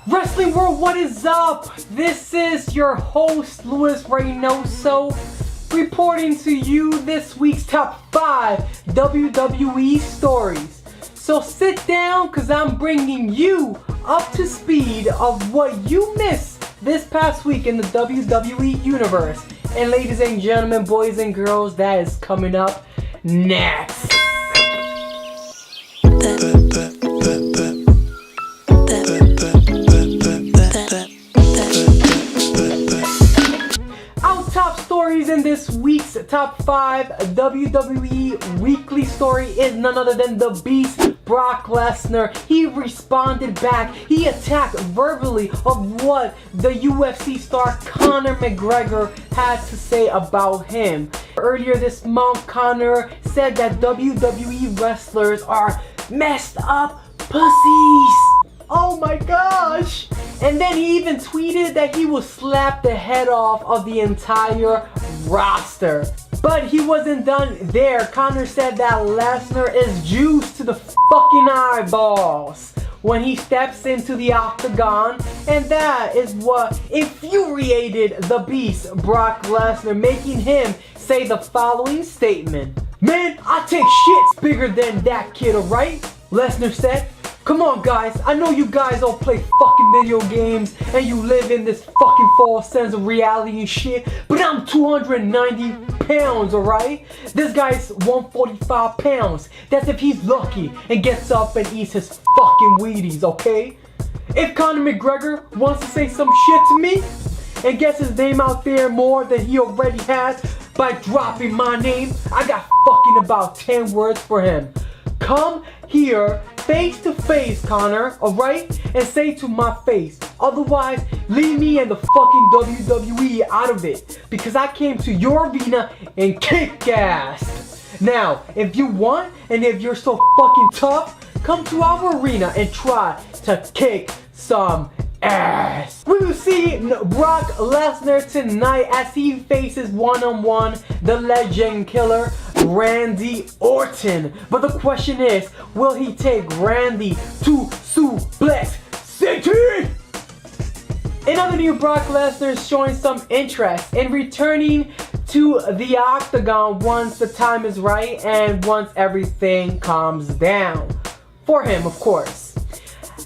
Wrestling World, what is up? This is your host, Luis Reynoso, reporting to you this week's top 5 WWE stories. So sit down, cause I'm bringing you up to speed of what you missed this past week in the WWE universe. And ladies and gentlemen, boys and girls, that is coming up next. Our top stories in this week's top 5 WWE Weekly Story is none other than the Beast, Brock Lesnar. He responded back. He attacked verbally of what the UFC star Conor McGregor had to say about him. Earlier this month, Conor said that WWE wrestlers are messed up pussies. Oh my gosh! And then he even tweeted that he will slap the head off of the entire roster. But he wasn't done there. Conor said that Lesnar is juiced to the fucking eyeballs when he steps into the Octagon, and that is what infuriated the Beast, Brock Lesnar, making him say the following statement. "Man, I take shits bigger than that kid, alright?" Lesnar said. "Come on guys, I know you guys all play fucking video games and you live in this fucking false sense of reality and shit, but I'm 290 pounds, alright? This guy's 145 pounds. That's if he's lucky and gets up and eats his fucking Wheaties, okay? If Conor McGregor wants to say some shit to me and gets his name out there more than he already has by dropping my name, I got fucking about 10 words for him. Come here face to face, Conor, alright? And say to my face. Otherwise, leave me and the fucking WWE out of it. Because I came to your arena and kick ass. Now, if you want, and if you're so fucking tough, come to our arena and try to kick some ass. We will see Brock Lesnar tonight as he faces one-on-one the legend killer Randy Orton. But the question is, will he take Randy to Suplex City? In other news, Brock Lesnar is showing some interest in returning to the Octagon once the time is right and once everything calms down. For him, of course.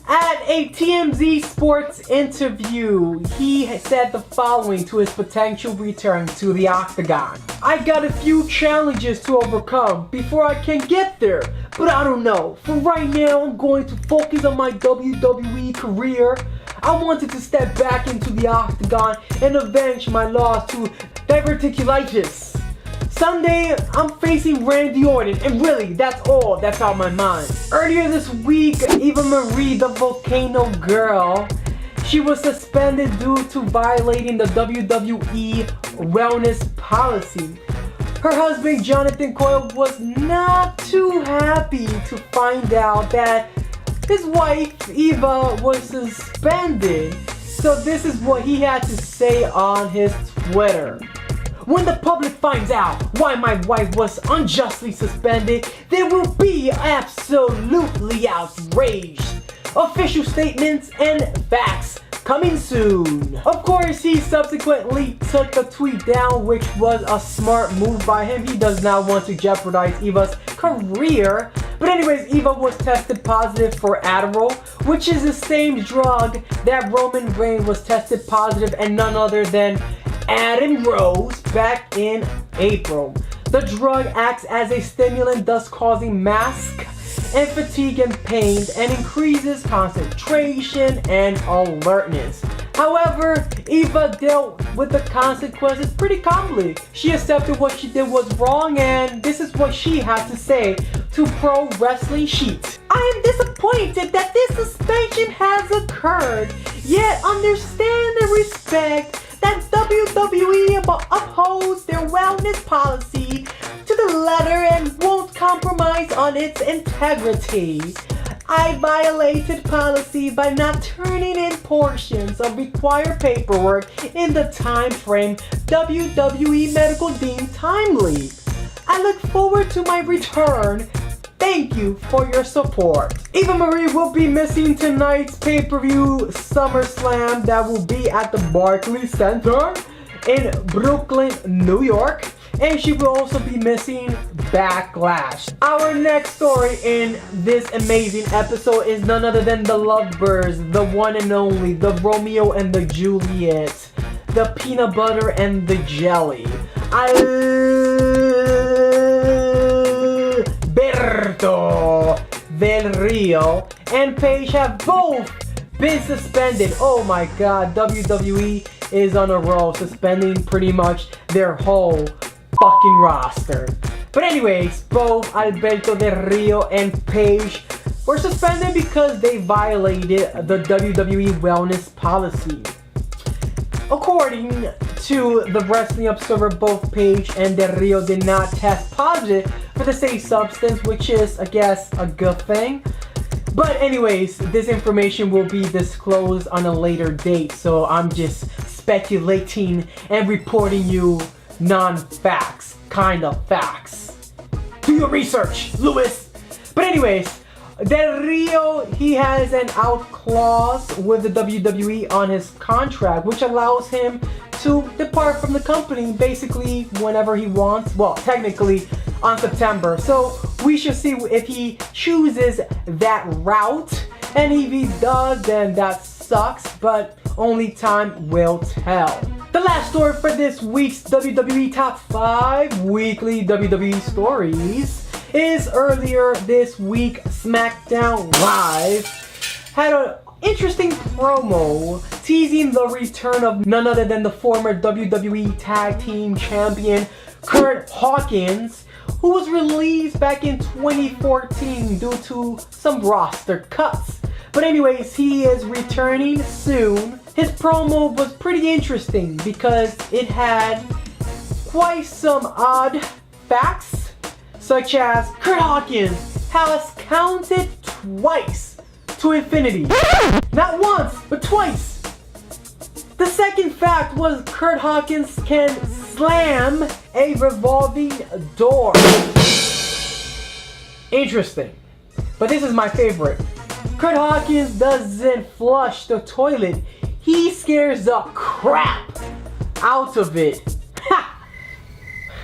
At a TMZ Sports interview, he said the following to his potential return to the Octagon. "I got a few challenges to overcome before I can get there, but I don't know. For right now, I'm going to focus on my WWE career. I wanted to step back into the Octagon and avenge my loss to diverticulitis. Sunday, I'm facing Randy Orton, and really, that's all that's on my mind." Earlier this week, Eva Marie, the Volcano Girl, she was suspended due to violating the WWE wellness policy. Her husband, Jonathan Coyle, was not too happy to find out that his wife, Eva, was suspended. So this is what he had to say on his Twitter. "When the public finds out why my wife was unjustly suspended, they will be absolutely outraged. Official statements and facts coming soon." Of course, he subsequently took the tweet down, which was a smart move by him. He does not want to jeopardize Eva's career. But anyways, Eva was tested positive for Adderall, which is the same drug that Roman Reigns was tested positive and none other than Adam Rose back in April. The drug acts as a stimulant, thus causing mask and fatigue and pain, and increases concentration and alertness. However, Eva dealt with the consequences pretty calmly. She accepted what she did was wrong, and this is what she had to say to Pro Wrestling Sheet. "I am disappointed that this suspension has occurred, yet understand and respect that WWE upholds their wellness policy to the letter and won't compromise on its integrity. I violated policy by not turning in portions of required paperwork in the time frame WWE medical deemed timely. I look forward to my return Thank you for your support. Eva Marie will be missing tonight's pay-per-view SummerSlam that will be at the Barclays Center in Brooklyn, New York. And she will also be missing Backlash. Our next story in this amazing episode is none other than the Lovebirds, the one and only, the Romeo and the Juliet, the peanut butter and the jelly. Alberto Del Rio and Paige have both been suspended. Oh my god, WWE is on a roll, suspending pretty much their whole fucking roster. But anyways, both Alberto Del Rio and Paige were suspended because they violated the WWE wellness policy. According to the Wrestling Observer, both Paige and Del Rio did not test positive for the safe substance, which is, I guess, a good thing. But anyways, this information will be disclosed on a later date, so I'm just speculating and reporting you non-facts, kind of facts. Do your research, Lewis! But anyways, Del Rio, he has an out clause with the WWE on his contract, which allows him to depart from the company basically whenever he wants. Well, technically on September. So we should see if he chooses that route. And if he does, then that sucks, but only time will tell. The last story for this week's WWE Top 5 Weekly WWE Stories is earlier this week, SmackDown Live had an interesting promo teasing the return of none other than the former WWE Tag Team Champion Curt Hawkins, who was released back in 2014 due to some roster cuts. But anyways, he is returning soon. His promo was pretty interesting because it had quite some odd facts, such as Curt Hawkins has counted twice to infinity. Not once, but twice. The second fact was Curt Hawkins can slam a revolving door. Interesting. But this is my favorite. Curt Hawkins doesn't flush the toilet. He scares the crap out of it. Ha!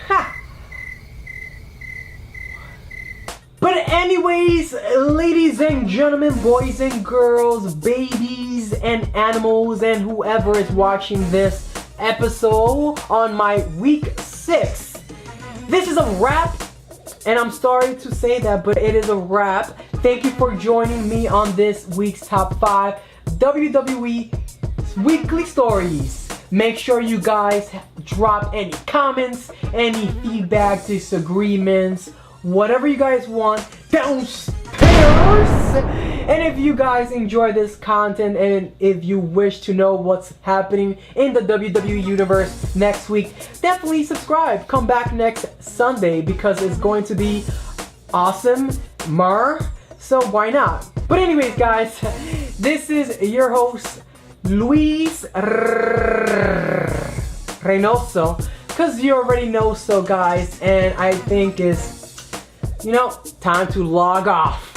Ha! But anyways, ladies and gentlemen, boys and girls, babies and animals, and whoever is watching this episode on my week 6, this is a wrap. And I'm sorry to say that, but it is a wrap. Thank you for joining me on this week's Top 5 WWE Weekly Stories. Make sure you guys drop any comments, any feedback, disagreements, whatever you guys want downstairs. And if you guys enjoy this content and if you wish to know what's happening in the WWE universe next week, definitely subscribe. Come back next Sunday because it's going to be awesome. So why not? But anyways, guys, this is your host, Luis Reynoso, because you already know so, guys, and I think it's, time to log off.